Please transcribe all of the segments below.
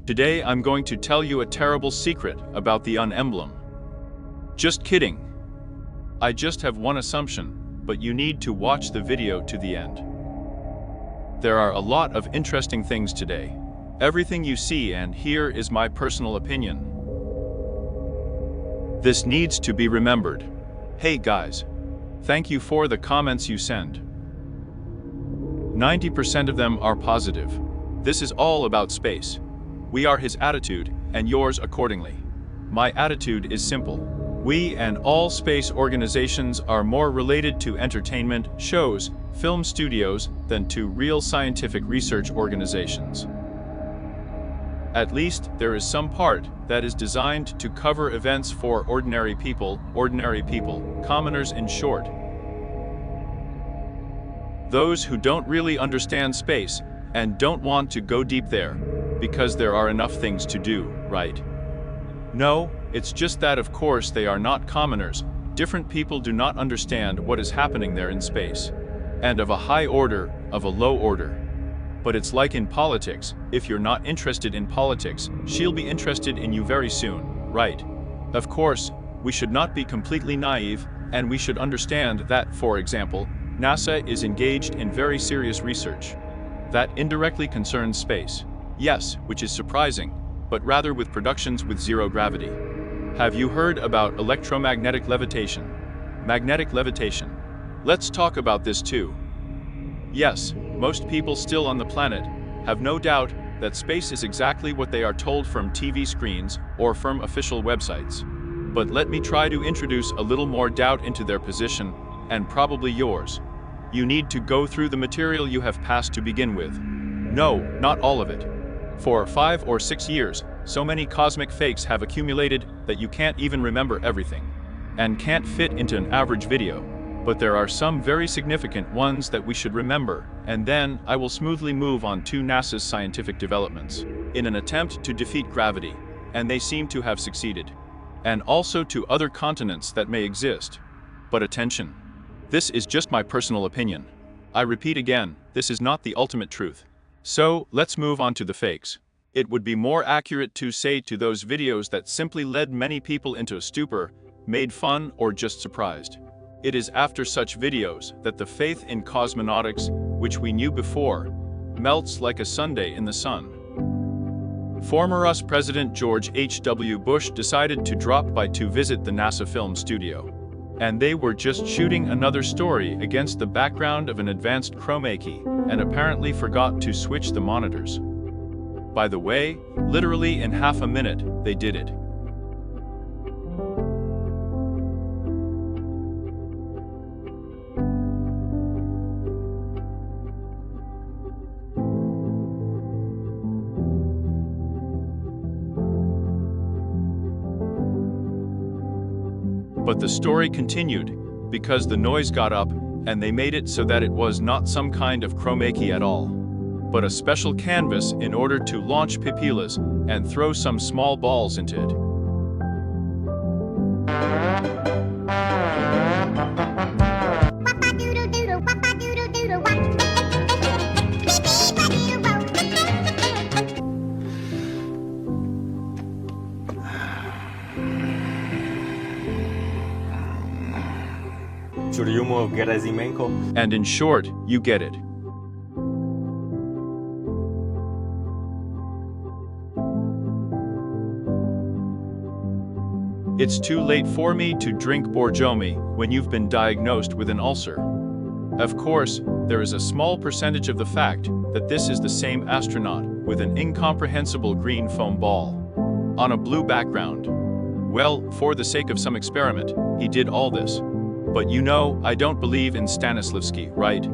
Today I'm going to tell you a terrible secret about the emblem. Just kidding. I just have one assumption, but you need to watch the video to the end. There are a lot of interesting things today. Everything you see and hear is my personal opinion. This needs to be remembered. Hey guys, thank you for the comments you send. 90% of them are positive. This is all about space. We are his attitude, and yours accordingly. My attitude is simple. We and all space organizations are more related to entertainment, shows, film studios than to real scientific research organizations. At least there is some part that is designed to cover events for ordinary people, commoners in short. Those who don't really understand space and don't want to go deep there, because there are enough things to do, right? No, it's just that of course they are not commoners. Different people do not understand what is happening there in space. And of a high order, of a low order. But it's like in politics, if you're not interested in politics, she'll be interested in you very soon, right? Of course, we should not be completely naive, and we should understand that, for example, NASA is engaged in very serious research. That indirectly concerns space. Yes, which is surprising, but rather with productions with zero gravity. Have you heard about electromagnetic levitation? Magnetic levitation. Let's talk about this too. Yes, most people still on the planet have no doubt that space is exactly what they are told from TV screens or from official websites. But let me try to introduce a little more doubt into their position, and probably yours. You need to go through the material you have passed to begin with. No, not all of it. For 5 or 6 years, so many cosmic fakes have accumulated that you can't even remember everything, and can't fit into an average video. But there are some very significant ones that we should remember, and then I will smoothly move on to NASA's scientific developments, in an attempt to defeat gravity, and they seem to have succeeded. And also to other continents that may exist. But attention. This is just my personal opinion. I repeat again, this is not the ultimate truth. So, let's move on to the fakes. It would be more accurate to say to those videos that simply led many people into a stupor, made fun, or just surprised. It is after such videos that the faith in cosmonautics, which we knew before, melts like a sundae in the sun. Former US President George H.W. Bush decided to drop by to visit the NASA film studio. And they were just shooting another story against the background of an advanced chroma key, and apparently forgot to switch the monitors. By the way, literally in half a minute, they did it. But the story continued, because the noise got up, and they made it so that it was not some kind of chroma key at all, but a special canvas in order to launch papillas and throw some small balls into it. And in short, you get it. It's too late for me to drink Borjomi when you've been diagnosed with an ulcer. Of course, there is a small percentage of the fact that this is the same astronaut with an incomprehensible green foam ball on a blue background. Well, for the sake of some experiment, he did all this. But you know, I don't believe in Stanislavski, right?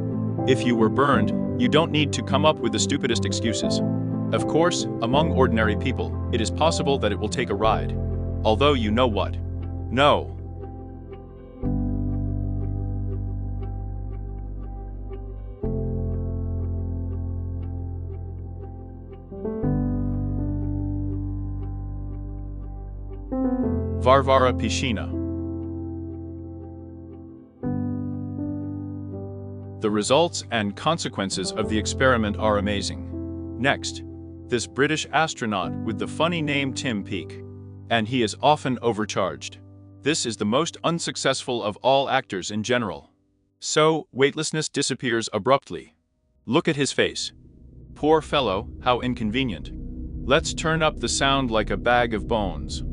If you were burned, you don't need to come up with the stupidest excuses. Of course, among ordinary people, it is possible that it will take a ride. Although you know what? No. Varvara Piscina. The results and consequences of the experiment are amazing. Next, this British astronaut with the funny name Tim Peake. And he is often overcharged. This is the most unsuccessful of all actors in general. So, weightlessness disappears abruptly. Look at his face. Poor fellow, how inconvenient. Let's turn up the sound like a bag of bones.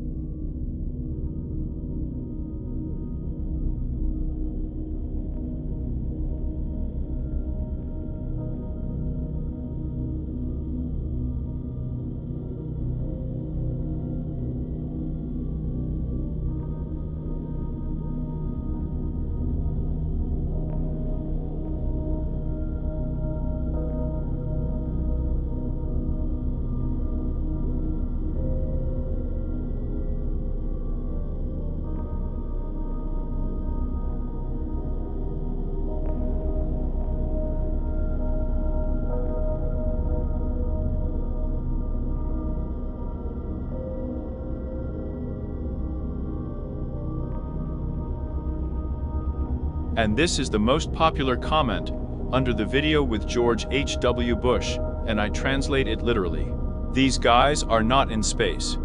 And this is the most popular comment under the video with George H.W. Bush, and I translate it literally. These guys are not in space.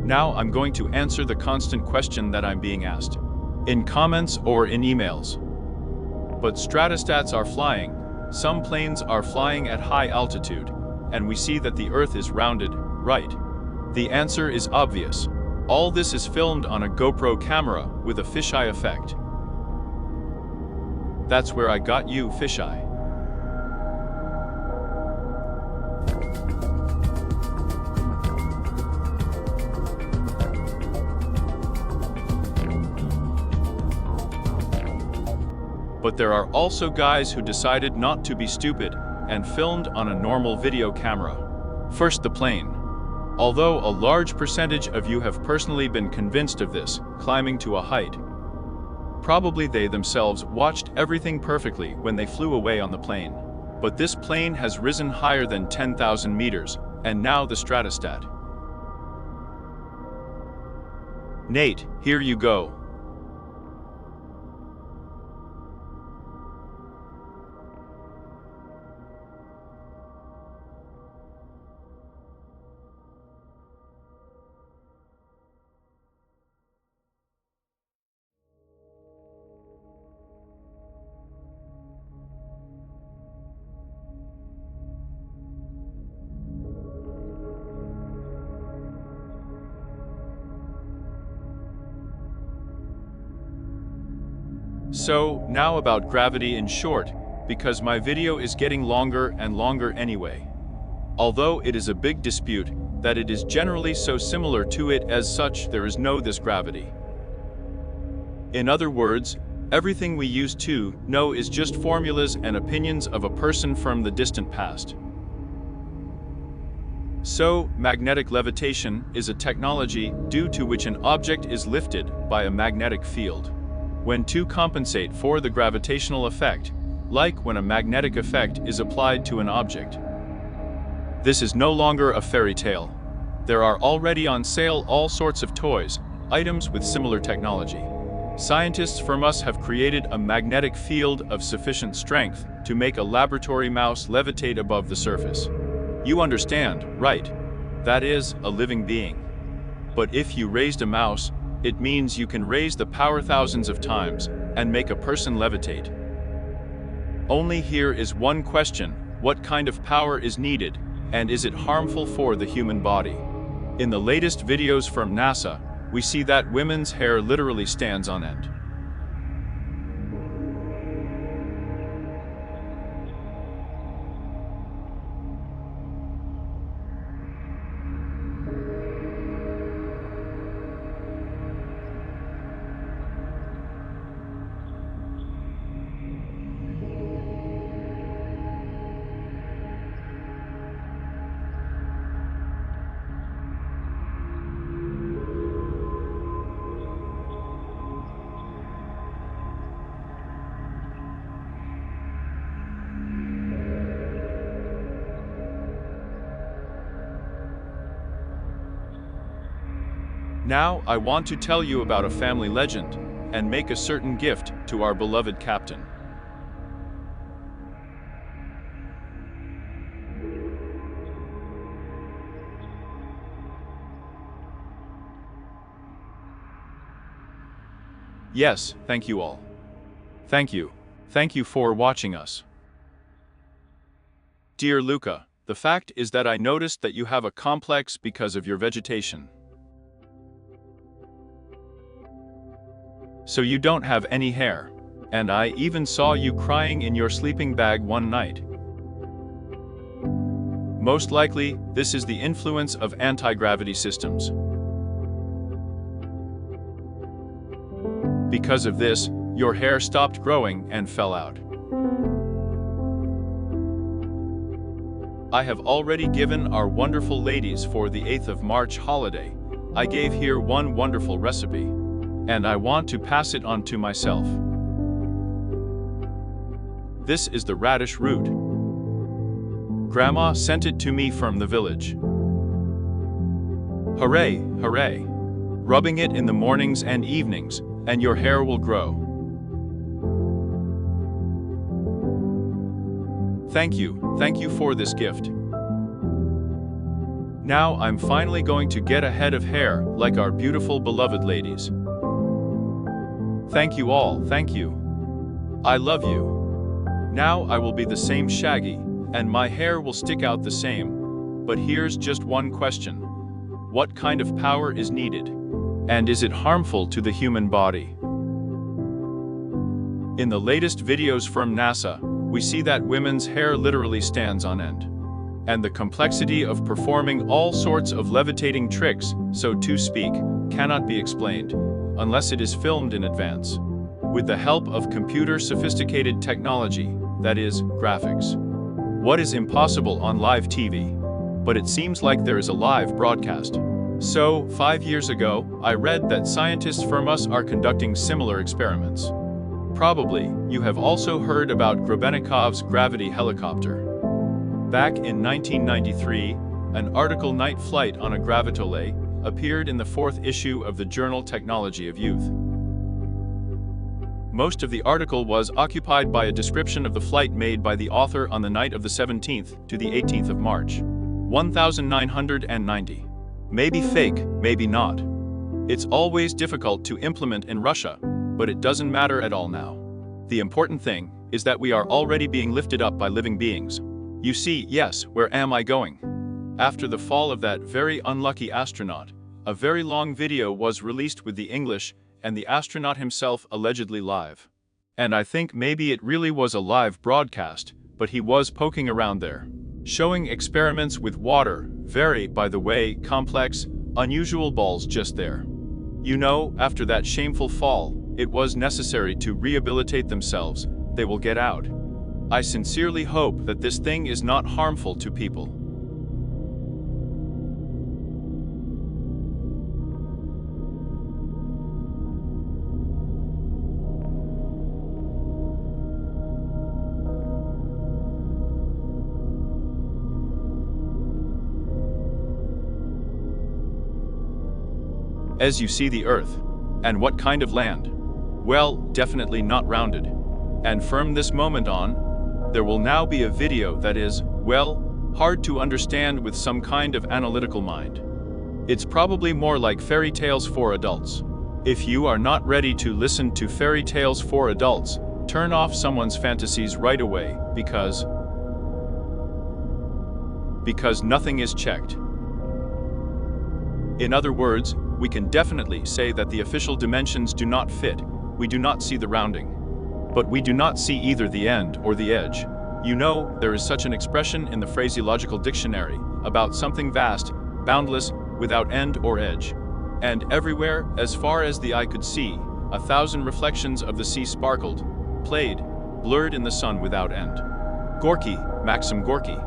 Now I'm going to answer the constant question that I'm being asked, in comments or in emails. But stratostats are flying, some planes are flying at high altitude, and we see that the Earth is rounded, right? The answer is obvious. All this is filmed on a GoPro camera with a fisheye effect. That's where I got you, fisheye. But there are also guys who decided not to be stupid and filmed on a normal video camera. First, the plane. Although a large percentage of you have personally been convinced of this, climbing to a height. Probably they themselves watched everything perfectly when they flew away on the plane. But this plane has risen higher than 10,000 meters, and now the stratostat. Nate, here you go. So, now about gravity in short, because my video is getting longer and longer anyway. Although it is a big dispute that it is generally so similar to it as such there is no this gravity. In other words, everything we used to know is just formulas and opinions of a person from the distant past. So, magnetic levitation is a technology due to which an object is lifted by a magnetic field. When two compensate for the gravitational effect, like when a magnetic effect is applied to an object. This is no longer a fairy tale. There are already on sale all sorts of toys, items with similar technology. Scientists from us have created a magnetic field of sufficient strength to make a laboratory mouse levitate above the surface. You understand, right? That is, a living being. But if you raised a mouse, it means you can raise the power thousands of times and make a person levitate. Only here is one question: what kind of power is needed, and is it harmful for the human body? In the latest videos from NASA, we see that women's hair literally stands on end. Now, I want to tell you about a family legend and make a certain gift to our beloved captain. Yes, thank you all. Thank you. Thank you for watching us. Dear Luca, the fact is that I noticed that you have a complex because of your vegetation. So you don't have any hair. And I even saw you crying in your sleeping bag one night. Most likely, this is the influence of anti-gravity systems. Because of this, your hair stopped growing and fell out. I have already given our wonderful ladies for the 8th of March holiday. I gave here one wonderful recipe, and I want to pass it on to myself. This is the radish root. Grandma sent it to me from the village. Hooray, hooray! Rubbing it in the mornings and evenings, and your hair will grow. Thank you for this gift. Now I'm finally going to get a head of hair like our beautiful beloved ladies. Thank you all, thank you. I love you. Now I will be the same shaggy, and my hair will stick out the same. But here's just one question. What kind of power is needed? And is it harmful to the human body? In the latest videos from NASA, we see that women's hair literally stands on end. And the complexity of performing all sorts of levitating tricks, so to speak, cannot be explained, unless it is filmed in advance. With the help of computer-sophisticated technology, that is, graphics. What is impossible on live TV? But it seems like there is a live broadcast. So, 5 years ago, I read that scientists from us are conducting similar experiments. Probably, you have also heard about Grabenikov's gravity helicopter. Back in 1993, an article Night Flight on a Gravitole appeared in the 4th issue of the journal Technology of Youth. Most of the article was occupied by a description of the flight made by the author on the night of the 17th to the 18th of March, 1990. Maybe fake, maybe not. It's always difficult to implement in Russia, but it doesn't matter at all now. The important thing is that we are already being lifted up by living beings. You see, yes, where am I going? After the fall of that very unlucky astronaut, a very long video was released with the English and the astronaut himself allegedly live. And I think maybe it really was a live broadcast, but he was poking around there, showing experiments with water, very, by the way, complex, unusual balls just there. You know, after that shameful fall, it was necessary to rehabilitate themselves. They will get out. I sincerely hope that this thing is not harmful to people. As you see the Earth. And what kind of land? Well, definitely not rounded. And from this moment on, there will now be a video that is, well, hard to understand with some kind of analytical mind. It's probably more like fairy tales for adults. If you are not ready to listen to fairy tales for adults, turn off someone's fantasies right away, because nothing is checked. In other words, we can definitely say that the official dimensions do not fit. We do not see the rounding. But we do not see either the end or the edge. You know, there is such an expression in the phraseological dictionary about something vast, boundless, without end or edge. And everywhere, as far as the eye could see, 1,000 reflections of the sea sparkled, played, blurred in the sun without end. Gorky, Maxim Gorky.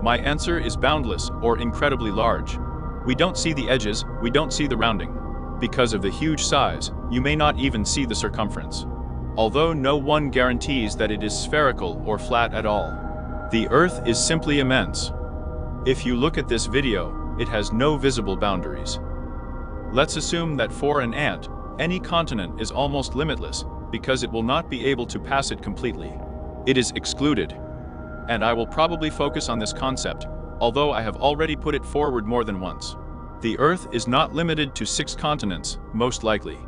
My answer is boundless or incredibly large. We don't see the edges, we don't see the rounding. Because of the huge size, you may not even see the circumference. Although no one guarantees that it is spherical or flat at all. The Earth is simply immense. If you look at this video, it has no visible boundaries. Let's assume that for an ant, any continent is almost limitless, because it will not be able to pass it completely. It is excluded. And I will probably focus on this concept, although I have already put it forward more than once. The Earth is not limited to 6 continents, most likely.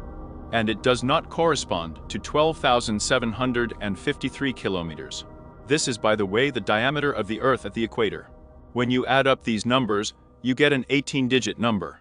and it does not correspond to 12,753 kilometers. This is, by the way, the diameter of the Earth at the equator. When you add up these numbers, you get an 18-digit number.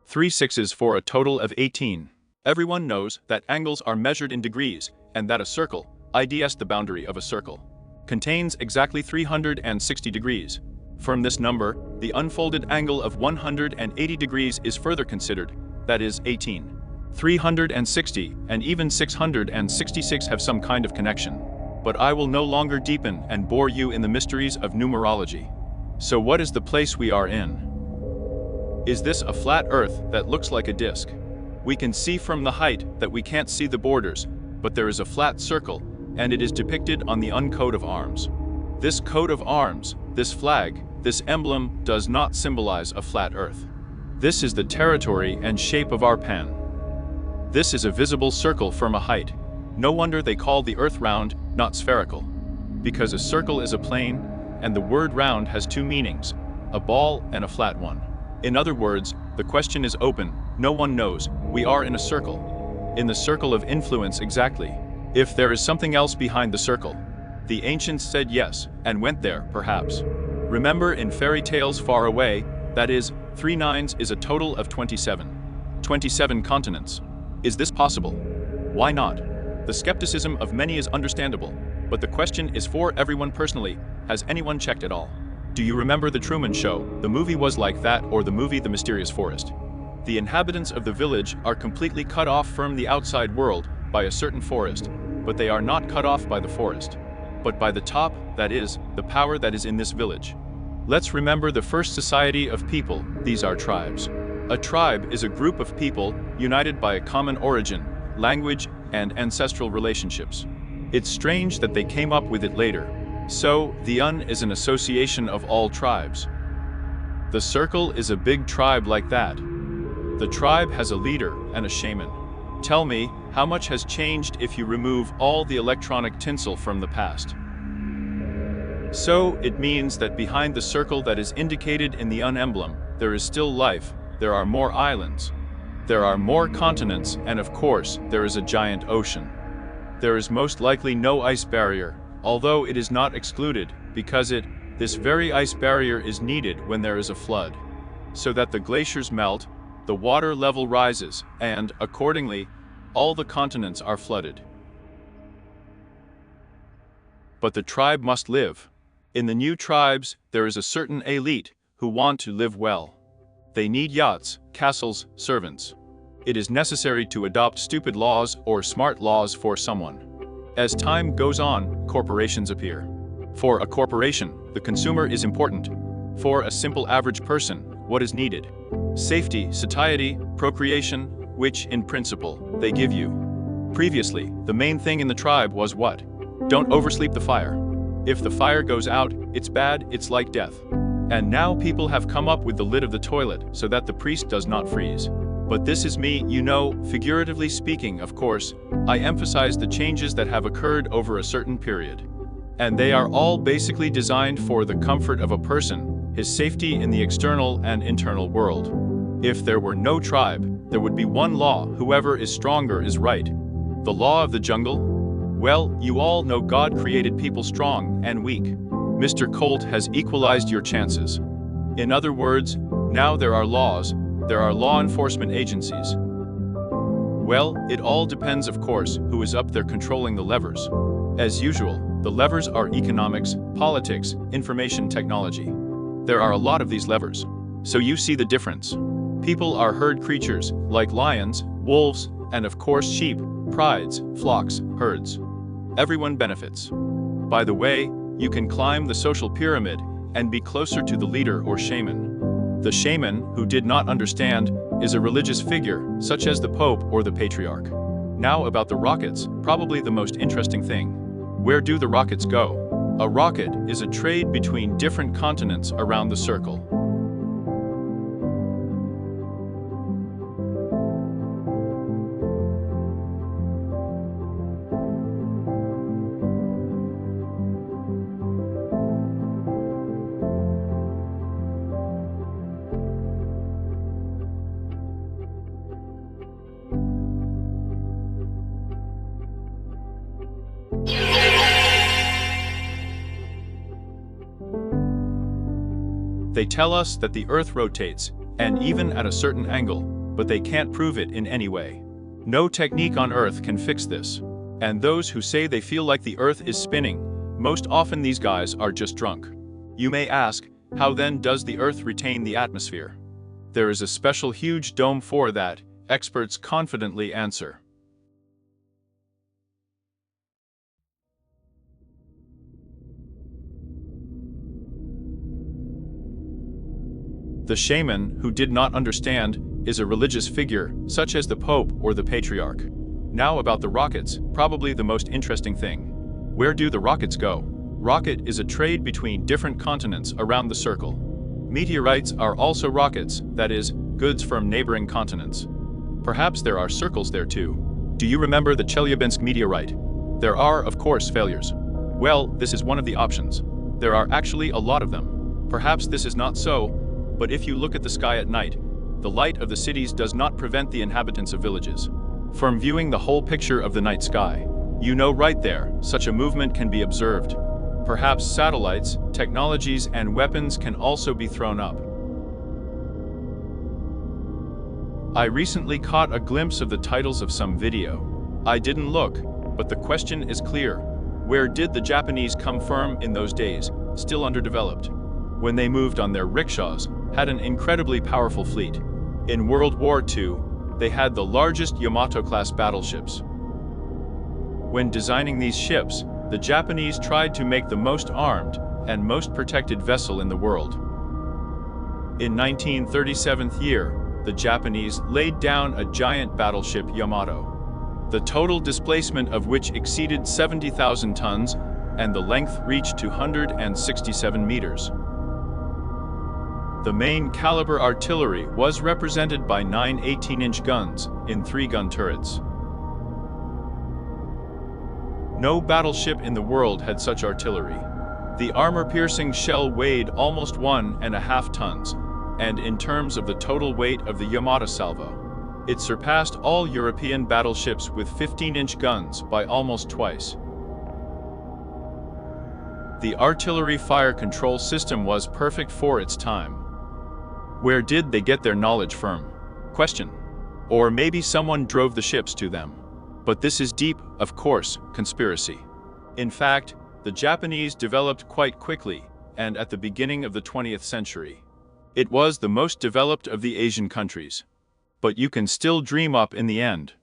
3 sixes for a total of 18. Everyone knows that angles are measured in degrees, and that a circle, IDS the boundary of a circle, contains exactly 360 degrees. From this number, the unfolded angle of 180 degrees is further considered, that is 18. 360 and even 666 have some kind of connection. But I will no longer deepen and bore you in the mysteries of numerology. So what is the place we are in? Is this a flat Earth that looks like a disc? We can see from the height that we can't see the borders, but there is a flat circle, and it is depicted on the coat of arms. This coat of arms, this flag, this emblem does not symbolize a flat Earth. This is the territory and shape of our pen. This is a visible circle from a height. No wonder they call the Earth round, not spherical. Because a circle is a plane, and the word round has two meanings, a ball and a flat one. In other words, the question is open, no one knows, we are in a circle. In the circle of influence exactly. If there is something else behind the circle. The ancients said yes, and went there, perhaps. Remember in fairy tales far away, that is, 3 nines is a total of 27. 27 continents. Is this possible? Why not? The skepticism of many is understandable, but the question is for everyone personally, has anyone checked at all? Do you remember The Truman Show? The movie was like that, or the movie The Mysterious Forest. The inhabitants of the village are completely cut off from the outside world by a certain forest, but they are not cut off by the forest, but by the top, that is, the power that is in this village. Let's remember the first society of people, these are tribes. A tribe is a group of people united by a common origin, language, and ancestral relationships. It's strange that they came up with it later. So, the is an association of all tribes. The circle is a big tribe like that. The tribe has a leader and a shaman. Tell me, how much has changed if you remove all the electronic tinsel from the past? So, it means that behind the circle that is indicated in the emblem, there is still life. There are more islands. There are more continents, and of course, there is a giant ocean. There is most likely no ice barrier, although it is not excluded, because this very ice barrier is needed when there is a flood. So that the glaciers melt, the water level rises, and, accordingly, all the continents are flooded. But the tribe must live. In the new tribes, there is a certain elite who want to live well. They need yachts, castles, servants. It is necessary to adopt stupid laws or smart laws for someone. As time goes on, corporations appear. For a corporation, the consumer is important. For a simple average person, what is needed? Safety, satiety, procreation, which, in principle, they give you. Previously, the main thing in the tribe was what? Don't oversleep the fire. If the fire goes out, it's bad, it's like death. And now people have come up with the lid of the toilet so that the priest does not freeze. But this is me, you know, figuratively speaking, of course. I emphasize the changes that have occurred over a certain period. And they are all basically designed for the comfort of a person, his safety in the external and internal world. If there were no tribe, there would be one law, whoever is stronger is right. The law of the jungle? Well, you all know God created people strong and weak. Mr. Colt has equalized your chances. In other words, now there are laws, there are law enforcement agencies. Well, it all depends, of course, who is up there controlling the levers. As usual, the levers are economics, politics, information technology. There are a lot of these levers. So you see the difference. People are herd creatures, like lions, wolves, and of course sheep, prides, flocks, herds. Everyone benefits. By the way, you can climb the social pyramid and be closer to the leader or shaman. The shaman, who did not understand, is a religious figure, such as the Pope or the Patriarch. Now about the rockets, probably the most interesting thing. Where do the rockets go? A rocket is a trade between different continents around the circle. They tell us that the Earth rotates, and even at a certain angle, but they can't prove it in any way. No technique on Earth can fix this. And those who say they feel like the Earth is spinning, most often these guys are just drunk. You may ask, how then does the Earth retain the atmosphere? There is a special huge dome for that, experts confidently answer. The shaman, who did not understand, is a religious figure, such as the Pope or the Patriarch. Now about the rockets, probably the most interesting thing. Where do the rockets go? Rocket is a trade between different continents around the circle. Meteorites are also rockets, that is, goods from neighboring continents. Perhaps there are circles there too. Do you remember the Chelyabinsk meteorite? There are, of course, failures. Well, this is one of the options. There are actually a lot of them. Perhaps this is not so, but if you look at the sky at night, the light of the cities does not prevent the inhabitants of villages from viewing the whole picture of the night sky. You know right there, such a movement can be observed. Perhaps satellites, technologies, and weapons can also be thrown up. I recently caught a glimpse of the titles of some video. I didn't look, but the question is clear. Where did the Japanese come from in those days, still underdeveloped? When they moved on their rickshaws, had an incredibly powerful fleet. In World War II, they had the largest Yamato-class battleships. When designing these ships, the Japanese tried to make the most armed and most protected vessel in the world. In 1937 year, the Japanese laid down a giant battleship Yamato, the total displacement of which exceeded 70,000 tons and the length reached 267 meters. The main caliber artillery was represented by 9 18-inch guns in 3-gun turrets. No battleship in the world had such artillery. The armor-piercing shell weighed almost 1.5 tons, and in terms of the total weight of the Yamato salvo, it surpassed all European battleships with 15-inch guns by almost twice. The artillery fire control system was perfect for its time. Where did they get their knowledge from? Question. Or maybe someone drove the ships to them. But this is deep, of course, conspiracy. In fact, the Japanese developed quite quickly, and at the beginning of the 20th century. It was the most developed of the Asian countries. But you can still dream up in the end.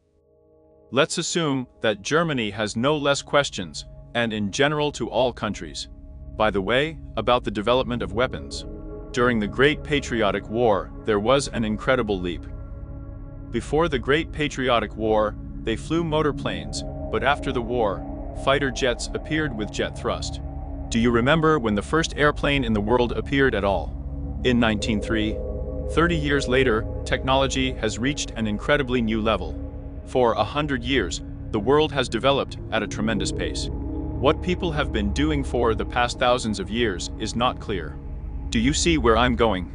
Let's assume that Germany has no less questions, and in general to all countries. By the way, about the development of weapons. During the Great Patriotic War, there was an incredible leap. Before the Great Patriotic War, they flew motorplanes, but after the war, fighter jets appeared with jet thrust. Do you remember when the first airplane in the world appeared at all? In 1903. 30 years later, technology has reached an incredibly new level. For 100 years, the world has developed at a tremendous pace. What people have been doing for the past thousands of years is not clear. Do you see where I'm going?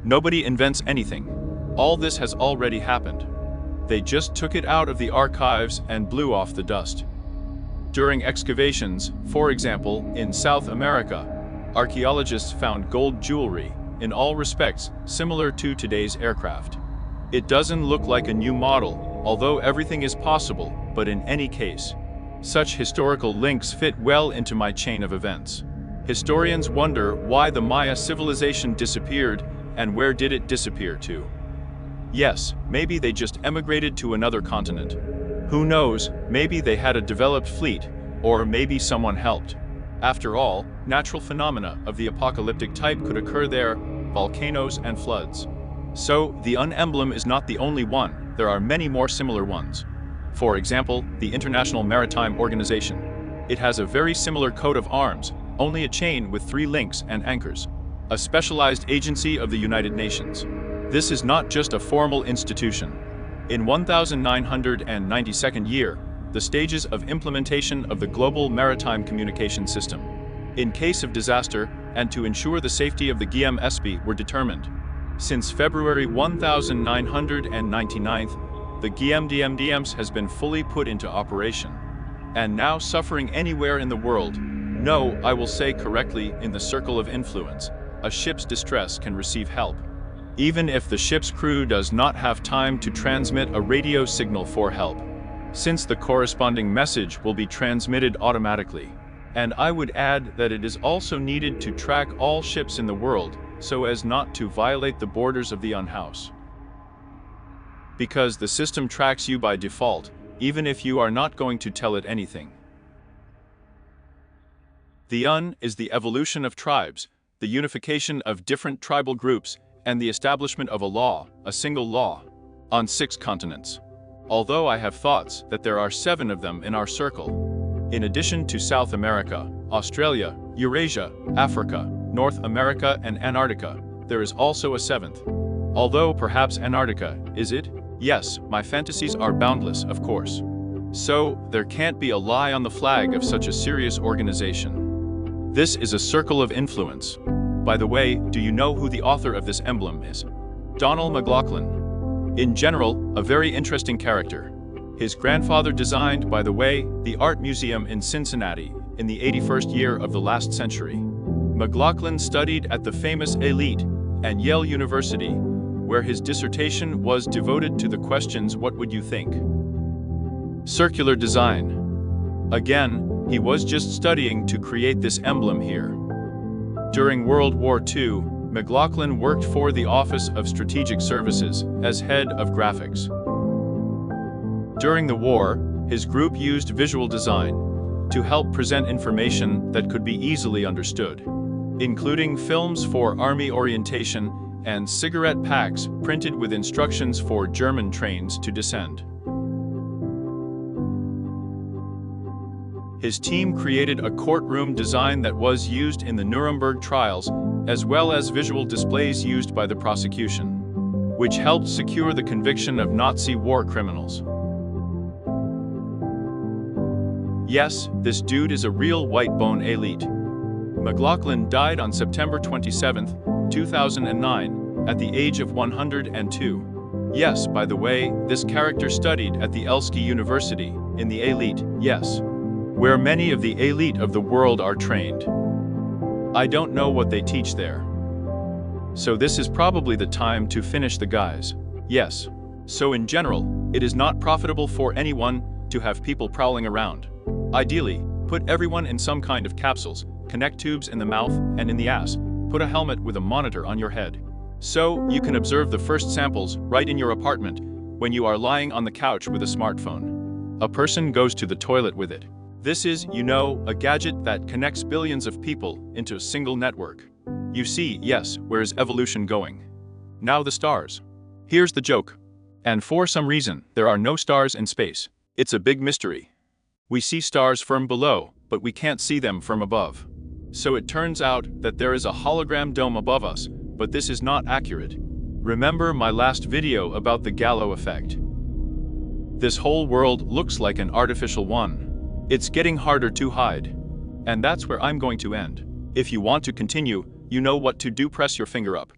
Nobody invents anything. All this has already happened. They just took it out of the archives and blew off the dust. During excavations, for example, in South America, archaeologists found gold jewelry, in all respects, similar to today's aircraft. It doesn't look like a new model, although everything is possible, but in any case, such historical links fit well into my chain of events. Historians wonder why the Maya civilization disappeared, and where did it disappear to? Yes, maybe they just emigrated to another continent. Who knows, maybe they had a developed fleet, or maybe someone helped. After all, natural phenomena of the apocalyptic type could occur there, volcanoes and floods. So, the UN emblem is not the only one, there are many more similar ones. For example, the International Maritime Organization. It has a very similar coat of arms, only a chain with 3 links and anchors. A specialized agency of the United Nations. This is not just a formal institution. In 1992nd year, the stages of implementation of the Global Maritime Communication System. In case of disaster, and to ensure the safety of the GMSP were determined. Since February 1999, the GMDMDMS has been fully put into operation. and now suffering anywhere in the world. No, I will say correctly, in the circle of influence, a ship's distress can receive help, even if the ship's crew does not have time to transmit a radio signal for help, since the corresponding message will be transmitted automatically. And I would add that it is also needed to track all ships in the world, so as not to violate the borders of the unhouse. Because the system tracks you by default, even if you are not going to tell it anything. The UN is the evolution of tribes, the unification of different tribal groups, and the establishment of a law, a single law, on 6 continents. Although I have thoughts that there are 7 of them in our circle. In addition to South America, Australia, Eurasia, Africa, North America, and Antarctica, there is also a 7th. Although perhaps Antarctica, is it? Yes, my fantasies are boundless, of course. So, there can't be a lie on the flag of such a serious organization. This is a circle of influence. By the way, do you know who the author of this emblem is? Donald McLaughlin. In general, a very interesting character. His grandfather designed, by the way, the Art Museum in Cincinnati in the 81st year of the last century. McLaughlin studied at the famous Elite and Yale University, where his dissertation was devoted to the questions, what would you think? Circular design. Again, he was just studying to create this emblem here. During World War II, McLaughlin worked for the Office of Strategic Services as head of graphics. During the war, his group used visual design to help present information that could be easily understood, including films for army orientation and cigarette packs printed with instructions for German trains to descend. His team created a courtroom design that was used in the Nuremberg trials, as well as visual displays used by the prosecution, which helped secure the conviction of Nazi war criminals. Yes, this dude is a real white-bone elite. McLaughlin died on September 27, 2009, at the age of 102. Yes, by the way, this character studied at the Elski University, in the elite, yes, where many of the elite of the world are trained. I don't know what they teach there. So this is probably the time to finish the guys. Yes. So in general, it is not profitable for anyone to have people prowling around. Ideally, put everyone in some kind of capsules, connect tubes in the mouth and in the ass, put a helmet with a monitor on your head. So, you can observe the first samples right in your apartment when you are lying on the couch with a smartphone. A person goes to the toilet with it. This is, you know, a gadget that connects billions of people into a single network. You see, yes, where is evolution going? Now the stars. Here's the joke. And for some reason, there are no stars in space. It's a big mystery. We see stars from below, but we can't see them from above. So it turns out that there is a hologram dome above us, but this is not accurate. Remember my last video about the Gallo effect? This whole world looks like an artificial one. It's getting harder to hide. And that's where I'm going to end. If you want to continue, you know what to do, press your finger up.